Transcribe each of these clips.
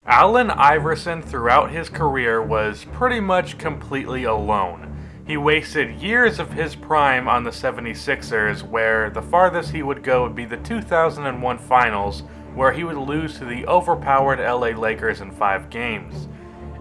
Allen Iverson throughout his career was pretty much completely alone. He wasted years of his prime on the 76ers, where the farthest he would go would be the 2001 Finals, where he would lose to the overpowered LA Lakers in 5 games.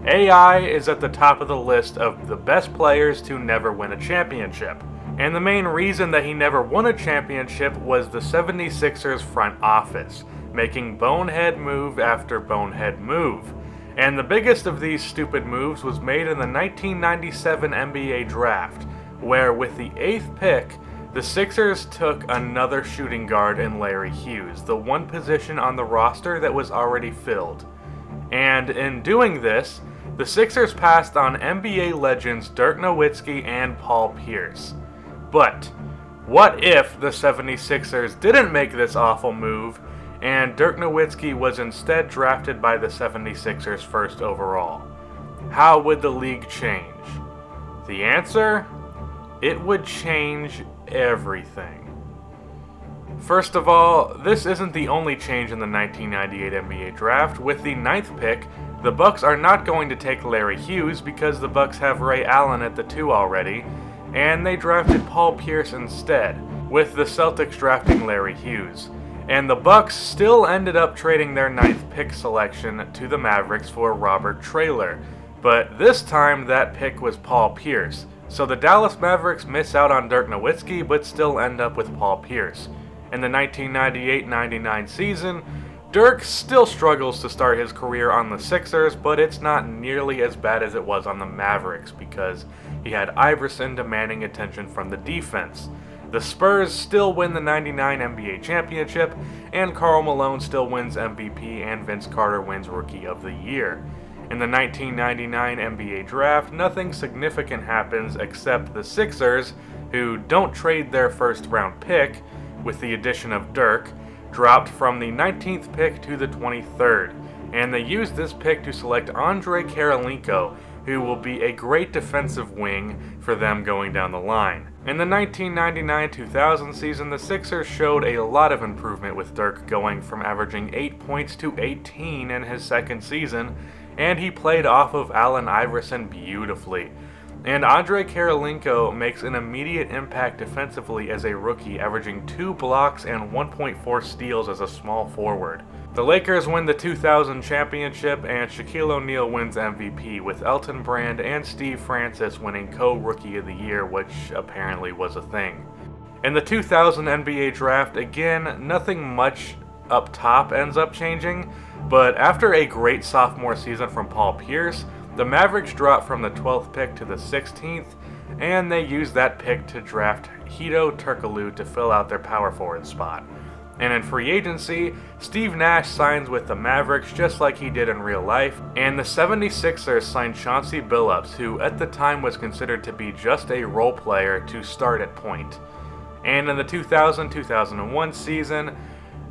AI is at the top of the list of the best players to never win a championship. And the main reason that he never won a championship was the 76ers front office, making bonehead move after bonehead move. And the biggest of these stupid moves was made in the 1997 NBA draft, where with the 8th pick, the Sixers took another shooting guard in Larry Hughes, the one position on the roster that was already filled. And in doing this, the Sixers passed on NBA legends Dirk Nowitzki and Paul Pierce. But what if the 76ers didn't make this awful move and Dirk Nowitzki was instead drafted by the 76ers first overall? How would the league change? The answer? It would change everything. First of all, this isn't the only change in the 1998 NBA draft. With the 9th pick, the Bucks are not going to take Larry Hughes because the Bucks have Ray Allen at the 2 already, and they drafted Paul Pierce instead, with the Celtics drafting Larry Hughes. And the Bucks still ended up trading their 9th pick selection to the Mavericks for Robert Traylor, but this time that pick was Paul Pierce. So the Dallas Mavericks miss out on Dirk Nowitzki but still end up with Paul Pierce. In the 1998-99 season, Dirk still struggles to start his career on the Sixers, but it's not nearly as bad as it was on the Mavericks because he had Iverson demanding attention from the defense. The Spurs still win the 99 NBA championship, and Karl Malone still wins MVP, and Vince Carter wins Rookie of the Year. In the 1999 NBA draft, nothing significant happens except the Sixers, who don't trade their first round pick, with the addition of Dirk, dropped from the 19th pick to the 23rd, and they used this pick to select Andrei Karolinko, who will be a great defensive wing for them going down the line. In the 1999-2000 season, the Sixers showed a lot of improvement with Dirk going from averaging 8 points to 18 in his second season, and he played off of Allen Iverson beautifully. And Andrei Karolinko makes an immediate impact defensively as a rookie, averaging 2 blocks and 1.4 steals as a small forward. The Lakers win the 2000 championship, and Shaquille O'Neal wins MVP, with Elton Brand and Steve Francis winning co-Rookie of the Year, which apparently was a thing. In the 2000 NBA draft, again, nothing much up top ends up changing, but after a great sophomore season from Paul Pierce, the Mavericks dropped from the 12th pick to the 16th, and they used that pick to draft Hedo Turkoglu to fill out their power forward spot. And in free agency, Steve Nash signs with the Mavericks just like he did in real life, and the 76ers signed Chauncey Billups, who at the time was considered to be just a role player, to start at point. And in the 2000-2001 season,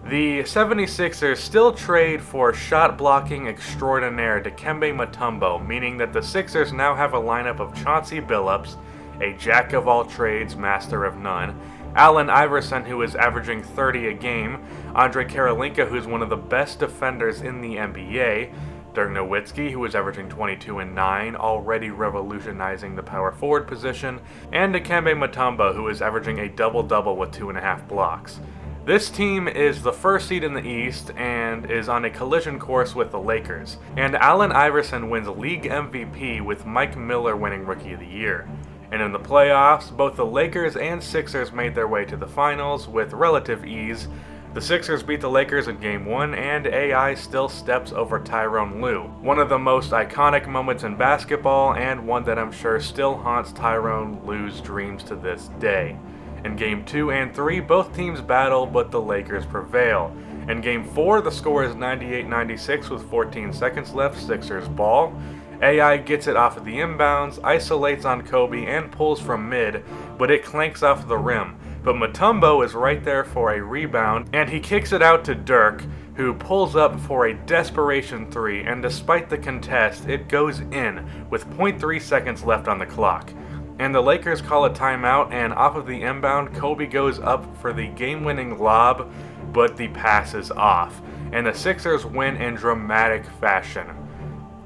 the 76ers still trade for shot-blocking extraordinaire Dikembe Mutombo, meaning that the Sixers now have a lineup of Chauncey Billups, a jack-of-all-trades, master of none, Allen Iverson, who is averaging 30 a game, Andrei Karolinko, who is one of the best defenders in the NBA, Dirk Nowitzki, who is averaging 22 and 9, already revolutionizing the power forward position, and Dikembe Mutombo, who is averaging a double-double with 2.5 blocks. This team is the first seed in the East and is on a collision course with the Lakers, and Allen Iverson wins league MVP with Mike Miller winning Rookie of the Year. And in the playoffs, both the Lakers and Sixers made their way to the finals with relative ease. The Sixers beat the Lakers in Game 1, and AI still steps over Tyronn Lue. One of the most iconic moments in basketball, and one that I'm sure still haunts Tyronn Lue's dreams to this day. In Game 2 and 3, both teams battle, but the Lakers prevail. In Game 4, the score is 98-96 with 14 seconds left, Sixers ball. AI gets it off of the inbounds, isolates on Kobe, and pulls from mid, but it clanks off the rim. But Mutombo is right there for a rebound, and he kicks it out to Dirk, who pulls up for a desperation 3, and despite the contest, it goes in with 0.3 seconds left on the clock. And the Lakers call a timeout, and off of the inbound, Kobe goes up for the game-winning lob, but the pass is off. and the Sixers win in dramatic fashion.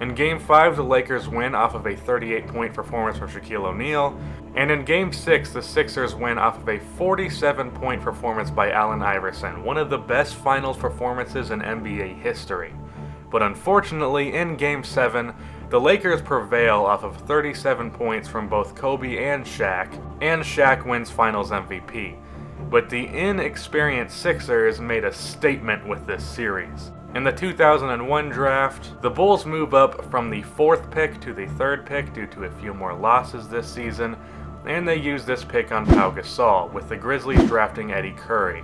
In Game 5, the Lakers win off of a 38-point performance from Shaquille O'Neal, and in Game 6, the Sixers win off of a 47-point performance by Allen Iverson, one of the best finals performances in NBA history. But unfortunately, in Game 7, the Lakers prevail off of 37 points from both Kobe and Shaq wins Finals MVP. But the inexperienced Sixers made a statement with this series. In the 2001 draft, the Bulls move up from the 4th pick to the 3rd pick due to a few more losses this season, and they use this pick on Pau Gasol, with the Grizzlies drafting Eddie Curry.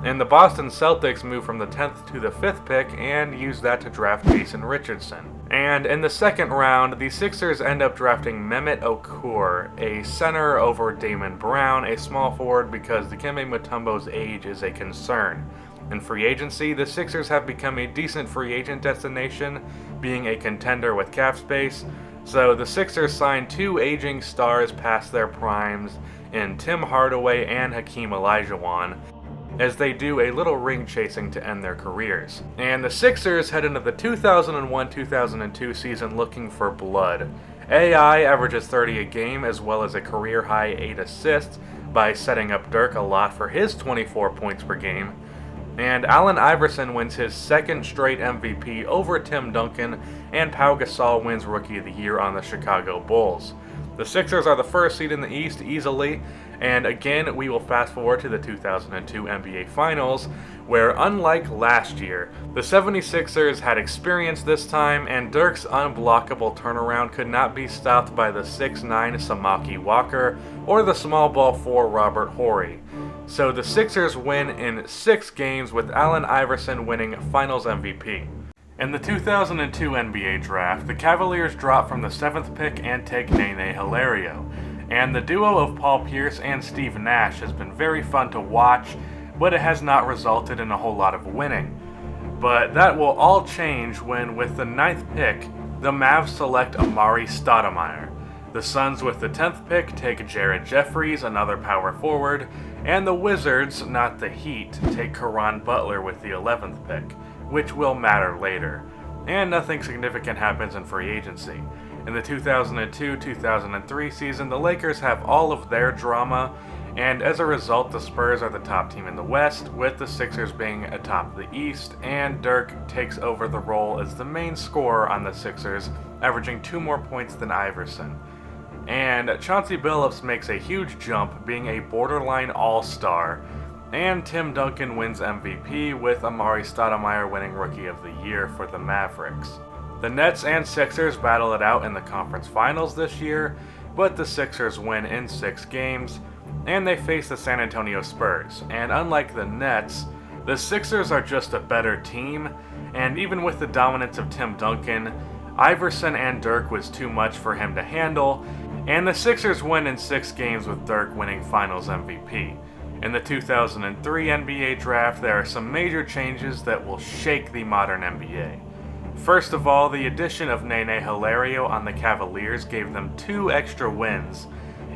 And the Boston Celtics move from the 10th to the 5th pick and use that to draft Jason Richardson. And in the 2nd round, the Sixers end up drafting Mehmet Okur, a center over Damon Brown, a small forward, because Dikembe Mutombo's age is a concern. In free agency, the Sixers have become a decent free agent destination, being a contender with cap space, so the Sixers signed 2 aging stars past their primes in Tim Hardaway and Hakeem Olajuwon, as they do a little ring chasing to end their careers. And the Sixers head into the 2001-2002 season looking for blood. AI averages 30 a game as well as a career-high 8 assists by setting up Dirk a lot for his 24 points per game. And Allen Iverson wins his 2nd straight MVP over Tim Duncan, and Pau Gasol wins Rookie of the Year on the Chicago Bulls. The Sixers are the 1st seed in the East easily, and again we will fast forward to the 2002 NBA Finals, where unlike last year, the 76ers had experience this time, and Dirk's unblockable turnaround could not be stopped by the 6'9 Samaki Walker or the small ball 4 Robert Horry. So the Sixers win in 6 games, with Allen Iverson winning Finals MVP. In the 2002 NBA Draft, the Cavaliers drop from the 7th pick and take Nene Hilario, and the duo of Paul Pierce and Steve Nash has been very fun to watch, but it has not resulted in a whole lot of winning. But that will all change when, with the 9th pick, the Mavs select Amari Stoudemire. The Suns, with the 10th pick, take Jared Jeffries, another power forward, and the Wizards, not the Heat, take Caron Butler with the 11th pick, which will matter later. And nothing significant happens in free agency. In the 2002-2003 season, the Lakers have all of their drama, and as a result, the Spurs are the top team in the West, with the Sixers being atop the East, and Dirk takes over the role as the main scorer on the Sixers, averaging 2 more points than Iverson. And Chauncey Billups makes a huge jump, being a borderline all-star, and Tim Duncan wins MVP, with Amari Stoudemire winning Rookie of the Year for the Mavericks. The Nets and Sixers battle it out in the conference finals this year, but the Sixers win in 6 games, and they face the San Antonio Spurs. And unlike the Nets, the Sixers are just a better team, and even with the dominance of Tim Duncan, Iverson and Dirk was too much for him to handle, and the Sixers win in 6 games with Dirk winning Finals MVP. In the 2003 NBA Draft, there are some major changes that will shake the modern NBA. First of all, the addition of Nene Hilario on the Cavaliers gave them 2 extra wins,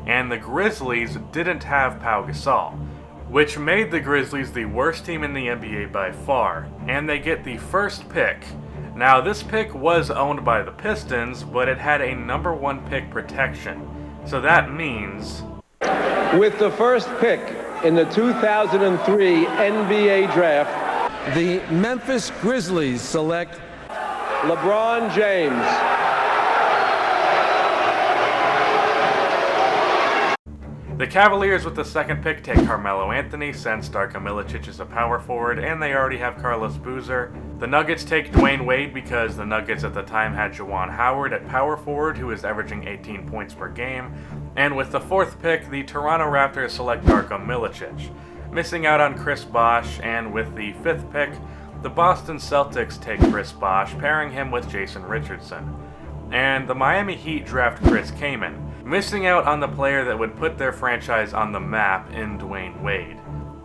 and the Grizzlies didn't have Pau Gasol, which made the Grizzlies the worst team in the NBA by far, and they get the 1st pick. Now, this pick was owned by the Pistons, but it had a number 1 pick protection, so that means... With the 1st pick in the 2003 NBA Draft, the Memphis Grizzlies select LeBron James. The Cavaliers with the 2nd pick take Carmelo Anthony, since Darko Milicic is a power forward and they already have Carlos Boozer. The Nuggets take Dwayne Wade because the Nuggets at the time had Juwan Howard at power forward, who is averaging 18 points per game. And with the 4th pick, the Toronto Raptors select Darko Milicic, missing out on Chris Bosh, and with the 5th pick, the Boston Celtics take Chris Bosh, pairing him with Jason Richardson. And the Miami Heat draft Chris Kaman, missing out on the player that would put their franchise on the map in Dwayne Wade.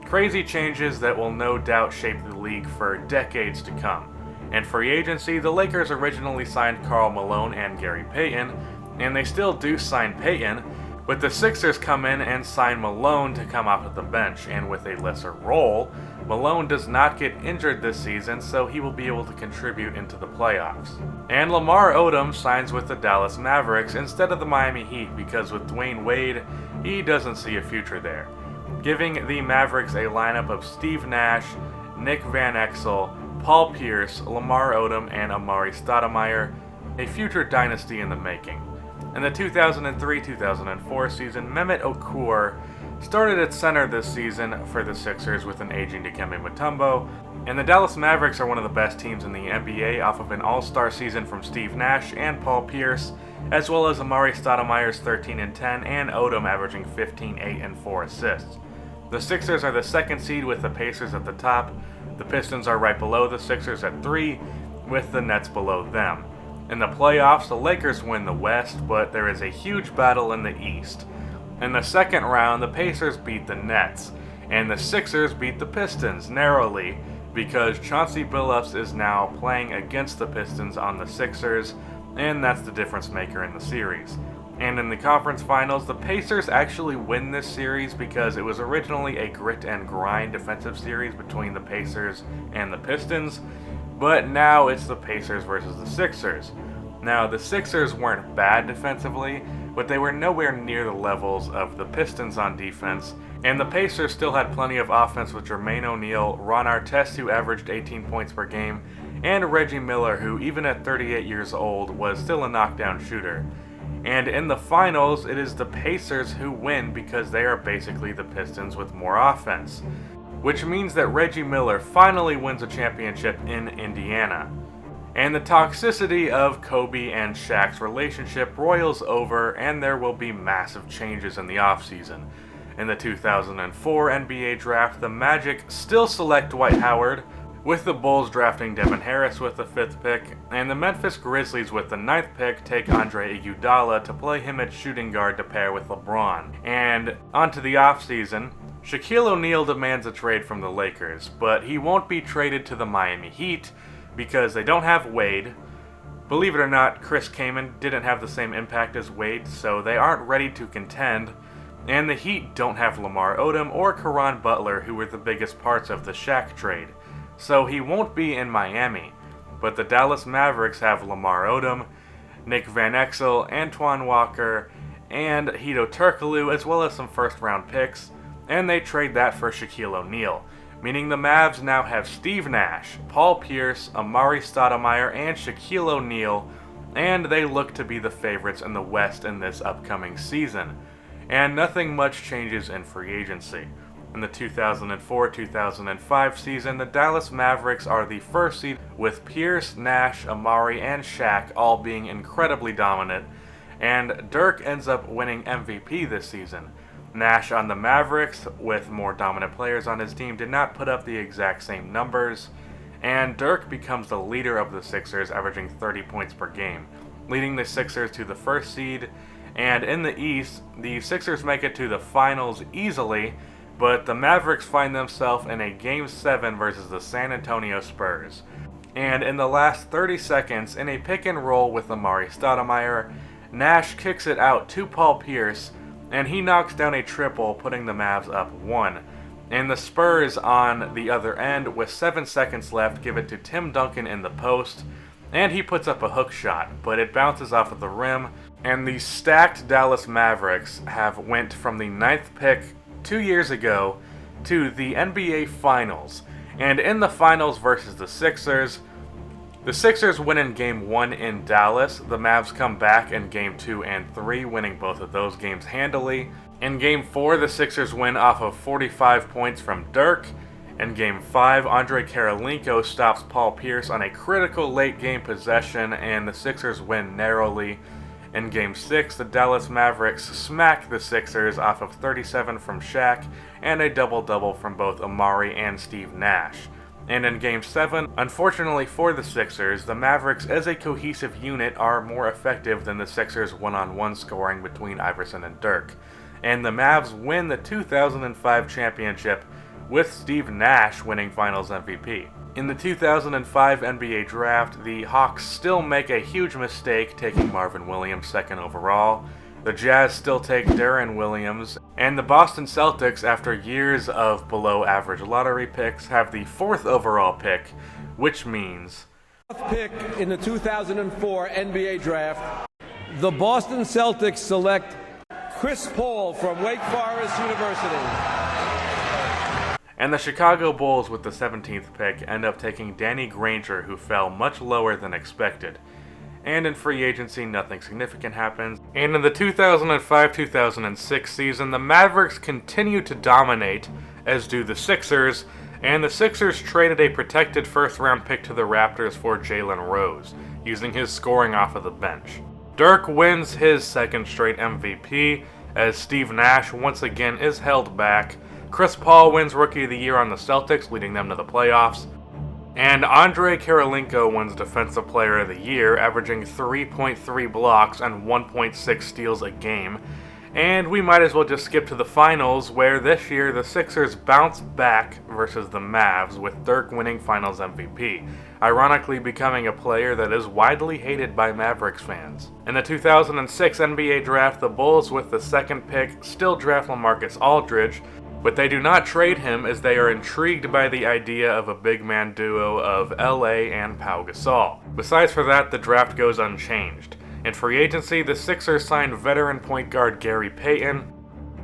Crazy changes that will no doubt shape the league for decades to come. And free agency, the Lakers originally signed Karl Malone and Gary Payton, and they still do sign Payton, but the Sixers come in and sign Malone to come off of the bench, and with a lesser role, Malone does not get injured this season, so he will be able to contribute into the playoffs. And Lamar Odom signs with the Dallas Mavericks instead of the Miami Heat because with Dwayne Wade, he doesn't see a future there, giving the Mavericks a lineup of Steve Nash, Nick Van Exel, Paul Pierce, Lamar Odom, and Amari Stoudemire, a future dynasty in the making. In the 2003-2004 season, Mehmet Okur started at center this season for the Sixers with an aging Dikembe Mutombo, and the Dallas Mavericks are one of the best teams in the NBA off of an all-star season from Steve Nash and Paul Pierce, as well as Amari Stoudemire's 13-10 and Odom averaging 15, 8, and 4 assists. The Sixers are the second seed with the Pacers at the top. The Pistons are right below the Sixers at 3, with the Nets below them. In the playoffs, the Lakers win the West, but there is a huge battle in the East. In the second round, the Pacers beat the Nets, and the Sixers beat the Pistons narrowly because Chauncey Billups is now playing against the Pistons on the Sixers, and that's the difference maker in the series. And in the conference finals, the Pacers actually win this series because it was originally a grit and grind defensive series between the Pacers and the Pistons, but now it's the Pacers versus the Sixers. Now, the Sixers weren't bad defensively, but they were nowhere near the levels of the Pistons on defense, and the Pacers still had plenty of offense with Jermaine O'Neal, Ron Artest, who averaged 18 points per game, and Reggie Miller, who even at 38 years old was still a knockdown shooter. And in the finals, it is the Pacers who win because they are basically the Pistons with more offense, which means that Reggie Miller finally wins a championship in Indiana. And the toxicity of Kobe and Shaq's relationship roils over, and there will be massive changes in the offseason. In the 2004 NBA draft, the Magic still select Dwight Howard, with the Bulls drafting Devin Harris with the 5th pick, and the Memphis Grizzlies with the 9th pick take Andre Iguodala to play him at shooting guard to pair with LeBron. And onto the offseason, Shaquille O'Neal demands a trade from the Lakers, but he won't be traded to the Miami Heat because they don't have Wade. Believe it or not, Chris Kaman didn't have the same impact as Wade, so they aren't ready to contend. And the Heat don't have Lamar Odom or Caron Butler, who were the biggest parts of the Shaq trade. So he won't be in Miami. But the Dallas Mavericks have Lamar Odom, Nick Van Exel, Antoine Walker, and Hedo Turkoglu, as well as some first-round picks, and they trade that for Shaquille O'Neal, meaning the Mavs now have Steve Nash, Paul Pierce, Amari Stoudemire, and Shaquille O'Neal, and they look to be the favorites in the West in this upcoming season. And nothing much changes in free agency. In the 2004-2005 season, the Dallas Mavericks are the first seed with Pierce, Nash, Amari, and Shaq all being incredibly dominant, and Dirk ends up winning MVP this season. Nash on the Mavericks, with more dominant players on his team, did not put up the exact same numbers, and Dirk becomes the leader of the Sixers, averaging 30 points per game, leading the Sixers to the first seed. And in the East, the Sixers make it to the finals easily, but the Mavericks find themselves in a Game 7 versus the San Antonio Spurs. And in the last 30 seconds, in a pick and roll with Amari Stoudemire, Nash kicks it out to Paul Pierce, and he knocks down a triple, putting the Mavs up 1. And the Spurs on the other end, with 7 seconds left, give it to Tim Duncan in the post, and he puts up a hook shot, but it bounces off of the rim, and the stacked Dallas Mavericks have went from the 9th pick 2 years ago to the NBA Finals. And in the Finals versus the Sixers win in Game 1 in Dallas. The Mavs come back in Game 2 and 3, winning both of those games handily. In Game 4, the Sixers win off of 45 points from Dirk. In Game 5, Andre Karolinko stops Paul Pierce on a critical late-game possession, and the Sixers win narrowly. In Game 6, the Dallas Mavericks smack the Sixers off of 37 from Shaq and a double-double from both Amari and Steve Nash. And in Game 7, unfortunately for the Sixers, the Mavericks as a cohesive unit are more effective than the Sixers one-on-one scoring between Iverson and Dirk. And the Mavs win the 2005 championship, with Steve Nash winning Finals MVP. In the 2005 NBA Draft, the Hawks still make a huge mistake taking Marvin Williams 2nd overall. The Jazz still take Deron Williams, and the Boston Celtics, after years of below-average lottery picks, have the 4th overall pick, which means... Pick in the 2004 NBA Draft, the Boston Celtics select Chris Paul from Wake Forest University. And the Chicago Bulls, with the 17th pick, end up taking Danny Granger, who fell much lower than expected. And in free agency, nothing significant happens. And in the 2005-2006 season, the Mavericks continue to dominate, as do the Sixers, and the Sixers traded a protected first-round pick to the Raptors for Jalen Rose, using his scoring off of the bench. Dirk wins his 2nd straight MVP, as Steve Nash once again is held back. Chris Paul wins Rookie of the Year on the Celtics, leading them to the playoffs. And Andrei Kirilenko wins Defensive Player of the Year, averaging 3.3 blocks and 1.6 steals a game. And we might as well just skip to the finals, where this year the Sixers bounced back versus the Mavs, with Dirk winning Finals MVP, ironically becoming a player that is widely hated by Mavericks fans. In the 2006 NBA Draft, the Bulls, with the 2nd pick, still draft LaMarcus Aldridge, but they do not trade him, as they are intrigued by the idea of a big man duo of LA and Pau Gasol. Besides for that, the draft goes unchanged. In free agency, the Sixers signed veteran point guard Gary Payton,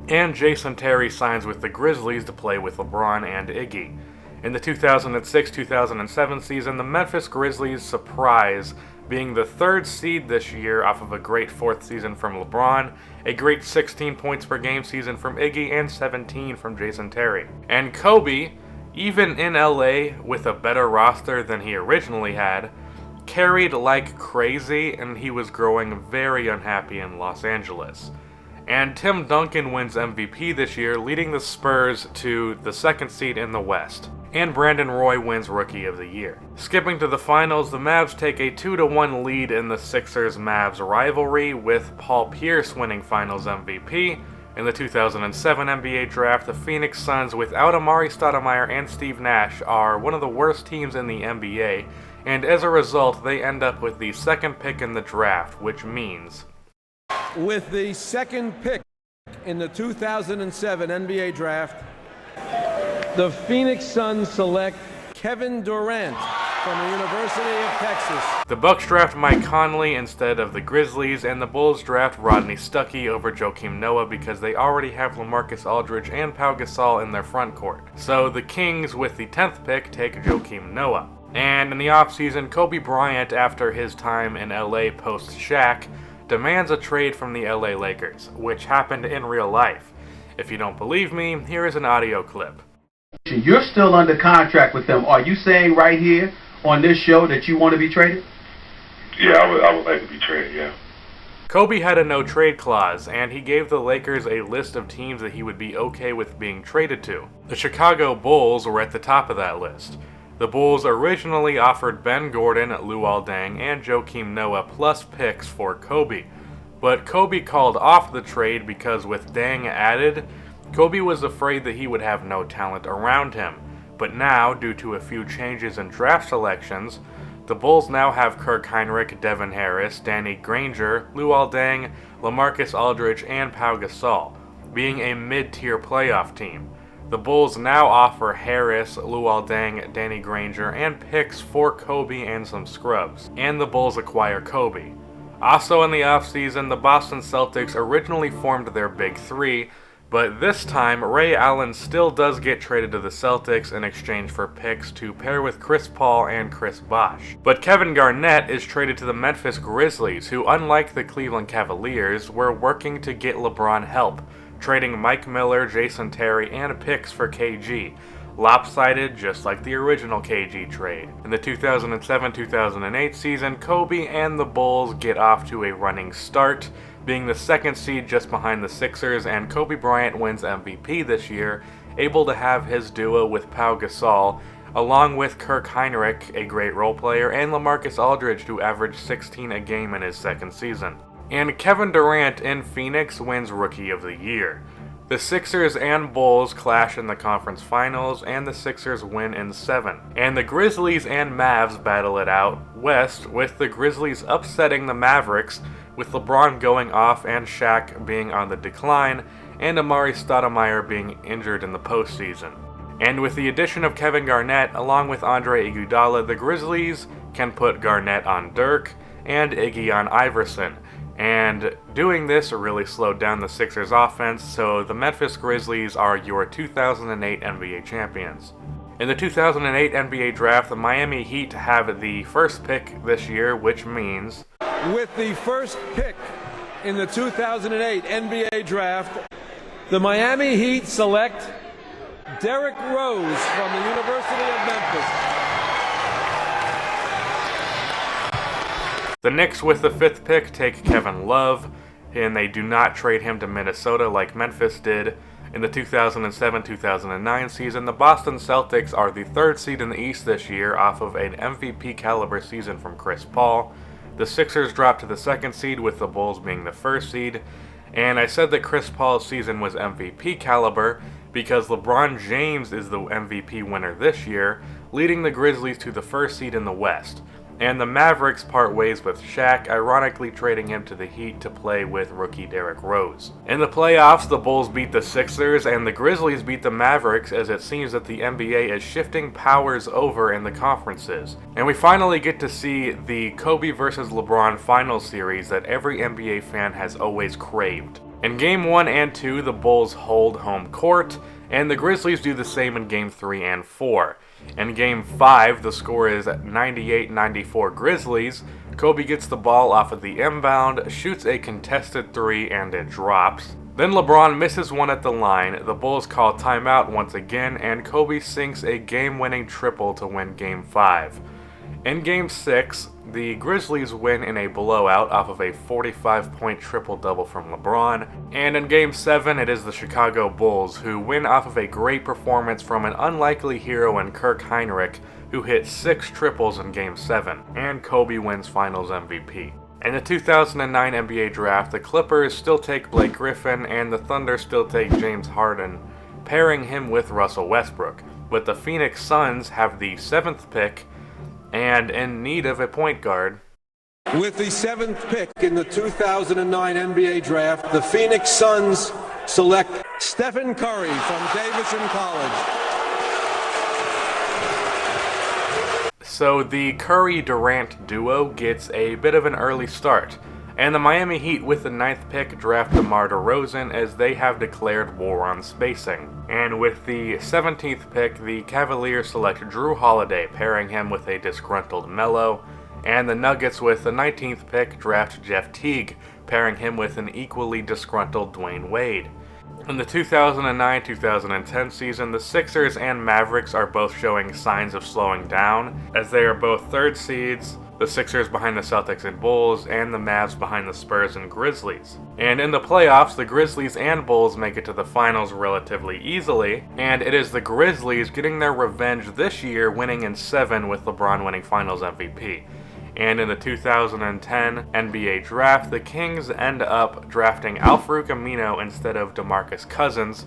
and Jason Terry signs with the Grizzlies to play with LeBron and Iggy. In the 2006-2007 season, the Memphis Grizzlies surprise, being the 3rd seed this year off of a great 4th season from LeBron, a great 16 points per game season from Iggy, and 17 from Jason Terry. And Kobe, even in LA with a better roster than he originally had, carried like crazy, and he was growing very unhappy in Los Angeles. And Tim Duncan wins MVP this year, leading the Spurs to the 2nd seed in the West. And Brandon Roy wins Rookie of the Year. Skipping to the finals, the Mavs take a 2-1 lead in the Sixers-Mavs rivalry, with Paul Pierce winning Finals MVP. In the 2007 NBA Draft, the Phoenix Suns, without Amari Stoudemire and Steve Nash, are one of the worst teams in the NBA, and as a result, they end up with the 2nd pick in the draft, which means... With the 2nd pick in the 2007 NBA Draft, the Phoenix Suns select Kevin Durant from the University of Texas. The Bucks draft Mike Conley instead of the Grizzlies, and the Bulls draft Rodney Stuckey over Joakim Noah because they already have LaMarcus Aldridge and Pau Gasol in their front court. So the Kings, with the 10th pick, take Joakim Noah. And in the offseason, Kobe Bryant, after his time in LA post-Shaq, demands a trade from the LA Lakers, which happened in real life. If you don't believe me, here is an audio clip. You're still under contract with them. Are you saying right here on this show that you want to be traded? Yeah, I would like to be traded, yeah. Kobe had a no-trade clause, and he gave the Lakers a list of teams that he would be okay with being traded to. The Chicago Bulls were at the top of that list. The Bulls originally offered Ben Gordon, Luol Deng, and Joakim Noah plus picks for Kobe. But Kobe called off the trade because with Deng added, Kobe was afraid that he would have no talent around him. But now, due to a few changes in draft selections, the Bulls now have Kirk Hinrich, Devin Harris, Danny Granger, Luol Deng, LaMarcus Aldridge, and Pau Gasol, being a mid-tier playoff team. The Bulls now offer Harris, Luol Deng, Danny Granger, and picks for Kobe and some scrubs. And the Bulls acquire Kobe. Also in the offseason, the Boston Celtics originally formed their Big Three, but this time Ray Allen still does get traded to the Celtics in exchange for picks to pair with Chris Paul and Chris Bosh. But Kevin Garnett is traded to the Memphis Grizzlies, who, unlike the Cleveland Cavaliers, were working to get LeBron help, trading Mike Miller, Jason Terry, and picks for KG. Lopsided, just like the original KG trade. In the 2007-2008 season, Kobe and the Bulls get off to a running start, being the 2nd seed just behind the Sixers, and Kobe Bryant wins MVP this year, able to have his duo with Pau Gasol, along with Kirk Hinrich, a great role player, and LaMarcus Aldridge, who averaged 16 a game in his 2nd season. And Kevin Durant in Phoenix wins Rookie of the Year. The Sixers and Bulls clash in the conference finals, and the Sixers win in 7. And the Grizzlies and Mavs battle it out west, with the Grizzlies upsetting the Mavericks, with LeBron going off and Shaq being on the decline, and Amari Stoudemire being injured in the postseason. And with the addition of Kevin Garnett, along with Andre Iguodala, the Grizzlies can put Garnett on Dirk and Iggy on Iverson. And doing this really slowed down the Sixers' offense, so the Memphis Grizzlies are your 2008 NBA champions. In the 2008 NBA draft, the Miami Heat have the first pick this year, which means... With the first pick in the 2008 NBA draft, the Miami Heat select Derrick Rose from the University of Memphis. The Knicks with the 5th pick take Kevin Love, and they do not trade him to Minnesota like Memphis did. In the 2007-2009 season, the Boston Celtics are the 3rd seed in the East this year off of an MVP caliber season from Chris Paul. The Sixers dropped to the 2nd seed, with the Bulls being the 1st seed. And I said that Chris Paul's season was MVP caliber because LeBron James is the MVP winner this year, leading the Grizzlies to the 1st seed in the West. And the Mavericks part ways with Shaq, ironically trading him to the Heat to play with rookie Derrick Rose. In the playoffs, the Bulls beat the Sixers and the Grizzlies beat the Mavericks, as it seems that the NBA is shifting powers over in the conferences. And we finally get to see the Kobe vs. LeBron Finals series that every NBA fan has always craved. In Game 1 and 2, the Bulls hold home court, and the Grizzlies do the same in Game 3 and 4. In Game 5, the score is 98-94 Grizzlies. Kobe gets the ball off of the inbound, shoots a contested 3, and it drops. Then LeBron misses one at the line, the Bulls call timeout once again, and Kobe sinks a game-winning triple to win Game 5. In Game 6, the Grizzlies win in a blowout off of a 45-point triple-double from LeBron. And in Game 7, it is the Chicago Bulls who win off of a great performance from an unlikely hero in Kirk Heinrich, who hit 6 triples in Game 7. And Kobe wins Finals MVP. In the 2009 NBA Draft, the Clippers still take Blake Griffin, and the Thunder still take James Harden, pairing him with Russell Westbrook. But the Phoenix Suns have the 7th pick, and in need of a point guard. With the 7th pick in the 2009 NBA Draft, the Phoenix Suns select Stephen Curry from Davidson College. So the Curry-Durant duo gets a bit of an early start, and the Miami Heat with the 9th pick draft DeMar DeRozan, as they have declared war on spacing. And with the 17th pick, the Cavaliers select Drew Holiday, pairing him with a disgruntled Melo. And the Nuggets with the 19th pick draft Jeff Teague, pairing him with an equally disgruntled Dwayne Wade. In the 2009-2010 season, the Sixers and Mavericks are both showing signs of slowing down, as they are both 3rd seeds, the Sixers behind the Celtics and Bulls, and the Mavs behind the Spurs and Grizzlies. And in the playoffs, the Grizzlies and Bulls make it to the finals relatively easily, and it is the Grizzlies getting their revenge this year, winning in 7 with LeBron winning Finals MVP. And in the 2010 NBA Draft, the Kings end up drafting Al-Farouq Amino instead of DeMarcus Cousins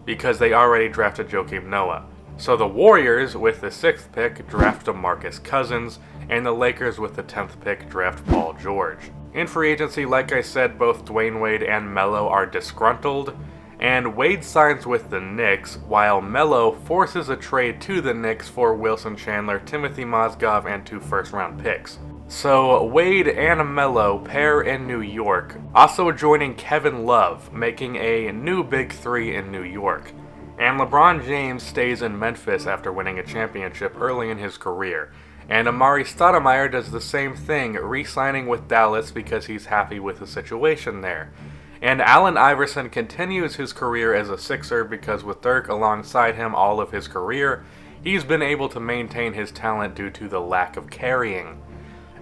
because they already drafted Joakim Noah. So the Warriors with the 6th pick draft DeMarcus Cousins, and the Lakers with the 10th pick draft Paul George. In free agency, like I said, both Dwayne Wade and Melo are disgruntled, and Wade signs with the Knicks, while Melo forces a trade to the Knicks for Wilson Chandler, Timothy Mozgov, and 2 first-round picks. So Wade and Melo pair in New York, also joining Kevin Love, making a new Big Three in New York. And LeBron James stays in Memphis after winning a championship early in his career. And Amari Stoudemire does the same thing, re-signing with Dallas because he's happy with the situation there. And Allen Iverson continues his career as a Sixer because with Dirk alongside him all of his career, he's been able to maintain his talent due to the lack of carrying.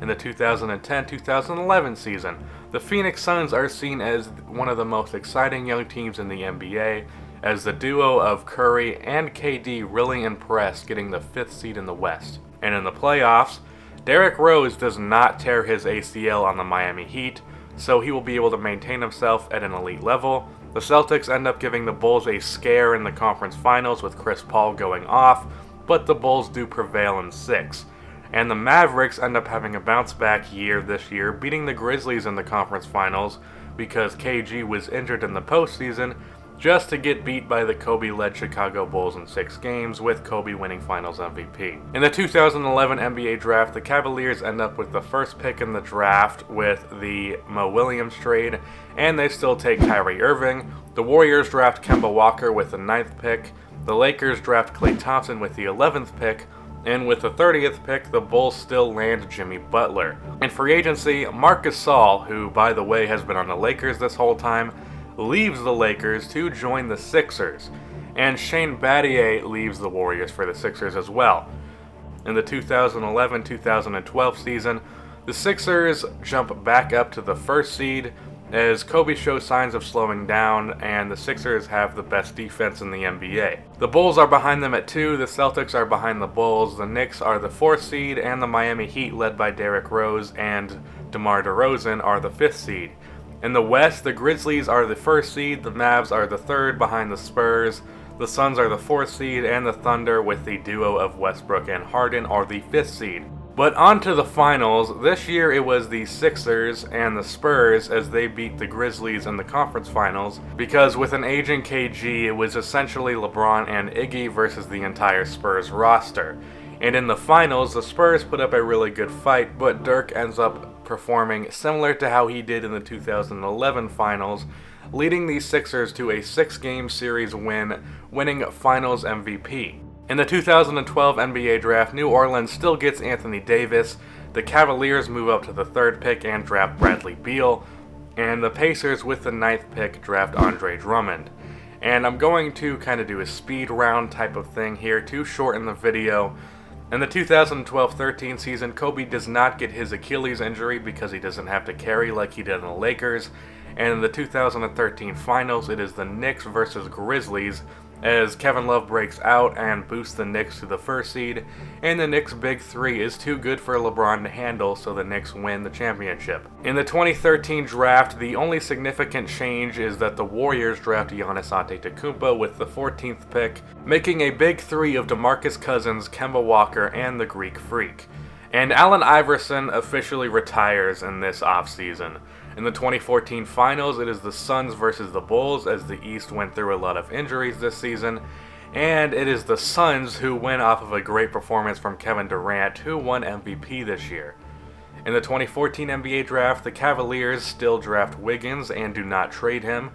In the 2010-2011 season, the Phoenix Suns are seen as one of the most exciting young teams in the NBA, as the duo of Curry and KD really impressed, getting the 5th seed in the West. And in the playoffs, Derrick Rose does not tear his ACL on the Miami Heat, so he will be able to maintain himself at an elite level, The Celtics end up giving the Bulls a scare in the conference finals with Chris Paul going off, but the Bulls do prevail in 6. And the Mavericks end up having a bounce-back year this year, beating the Grizzlies in the conference finals because KG was injured in the postseason, just to get beat by the Kobe-led Chicago Bulls in 6 games, with Kobe winning Finals MVP. In the 2011 NBA Draft, the Cavaliers end up with the first pick in the draft with the Mo Williams trade, and they still take Kyrie Irving. The Warriors draft Kemba Walker with the 9th pick. The Lakers draft Klay Thompson with the 11th pick. And with the 30th pick, the Bulls still land Jimmy Butler. In free agency, Marc Gasol, who by the way has been on the Lakers this whole time, leaves the Lakers to join the Sixers. And Shane Battier leaves the Warriors for the Sixers as well. In the 2011-2012 season, the Sixers jump back up to the 1st seed as Kobe shows signs of slowing down, and the Sixers have the best defense in the NBA. The Bulls are behind them at 2, the Celtics are behind the Bulls, the Knicks are the 4th seed, and the Miami Heat, led by Derrick Rose and DeMar DeRozan, are the 5th seed. In the West, the Grizzlies are the 1st seed, the Mavs are the 3rd behind the Spurs, the Suns are the 4th seed, and the Thunder, with the duo of Westbrook and Harden, are the 5th seed. But on to the finals. This year it was the Sixers and the Spurs as they beat the Grizzlies in the conference finals, because with an aging KG, it was essentially LeBron and Iggy versus the entire Spurs roster. And in the finals, the Spurs put up a really good fight, but Dirk ends up performing similar to how he did in the 2011 finals, leading the Sixers to a 6-game series win, winning Finals MVP. In the 2012 NBA Draft, New Orleans still gets Anthony Davis, the Cavaliers move up to the 3rd pick and draft Bradley Beal, and the Pacers with the 9th pick draft Andre Drummond. And I'm going to kind of do a speed round type of thing here to shorten the video. In the 2012-13 season, Kobe does not get his Achilles injury because he doesn't have to carry like he did in the Lakers. And in the 2013 finals, it is the Knicks versus Grizzlies, as Kevin Love breaks out and boosts the Knicks to the 1st seed, and the Knicks' big 3 is too good for LeBron to handle, so the Knicks win the championship. In the 2013 draft, the only significant change is that the Warriors draft Giannis Antetokounmpo with the 14th pick, making a big 3 of DeMarcus Cousins, Kemba Walker, and the Greek Freak. And Allen Iverson officially retires in this offseason. In the 2014 finals, it is the Suns versus the Bulls, as the East went through a lot of injuries this season, and it is the Suns who win off of a great performance from Kevin Durant, who won MVP this year. In the 2014 NBA Draft, the Cavaliers still draft Wiggins and do not trade him,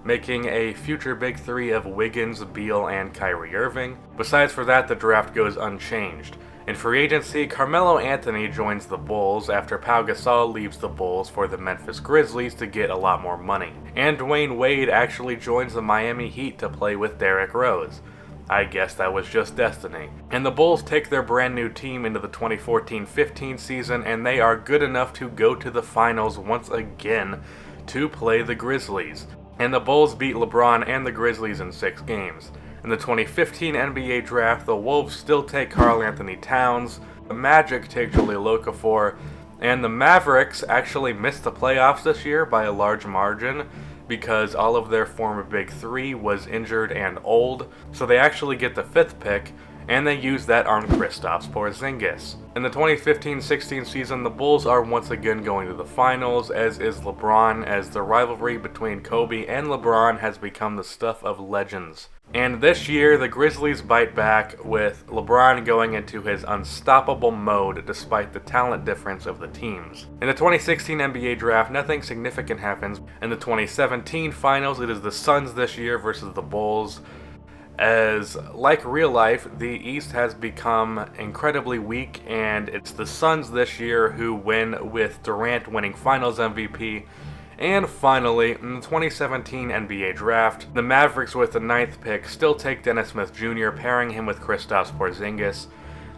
making a future big 3 of Wiggins, Beal, and Kyrie Irving. Besides for that, the draft goes unchanged. In free agency, Carmelo Anthony joins the Bulls after Pau Gasol leaves the Bulls for the Memphis Grizzlies to get a lot more money. And Dwayne Wade actually joins the Miami Heat to play with Derrick Rose. I guess that was just destiny. And the Bulls take their brand new team into the 2014-15 season, and they are good enough to go to the finals once again to play the Grizzlies. And the Bulls beat LeBron and the Grizzlies in 6 games. In the 2015 NBA Draft, the Wolves still take Karl Anthony Towns, the Magic take Jahlil Okafor, and the Mavericks actually missed the playoffs this year by a large margin because all of their former big 3 was injured and old, so they actually get the 5th pick, and they use that on Kristaps Porzingis. In the 2015-16 season, the Bulls are once again going to the finals, as is LeBron, as the rivalry between Kobe and LeBron has become the stuff of legends. And this year, the Grizzlies bite back with LeBron going into his unstoppable mode despite the talent difference of the teams. In the 2016 NBA Draft, nothing significant happens. In the 2017 Finals, it is the Suns this year versus the Bulls. As, like real life, the East has become incredibly weak, and it's the Suns this year who win, with Durant winning Finals MVP. And finally, in the 2017 NBA Draft, the Mavericks with the 9th pick still take Dennis Smith Jr., pairing him with Kristaps Porzingis.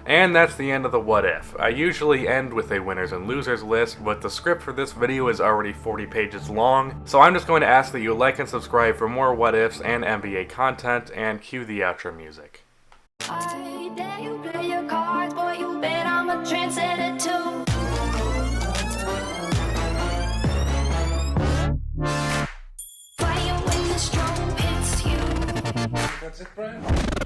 And that's the end of the What If. I usually end with a winners and losers list, but the script for this video is already 40 pages long, so I'm just going to ask that you like and subscribe for more What Ifs and NBA content, and cue the outro music. I dare you play your cards, boy, you bet I'm a trendsetter too. Fire in the street. That's it, Brian?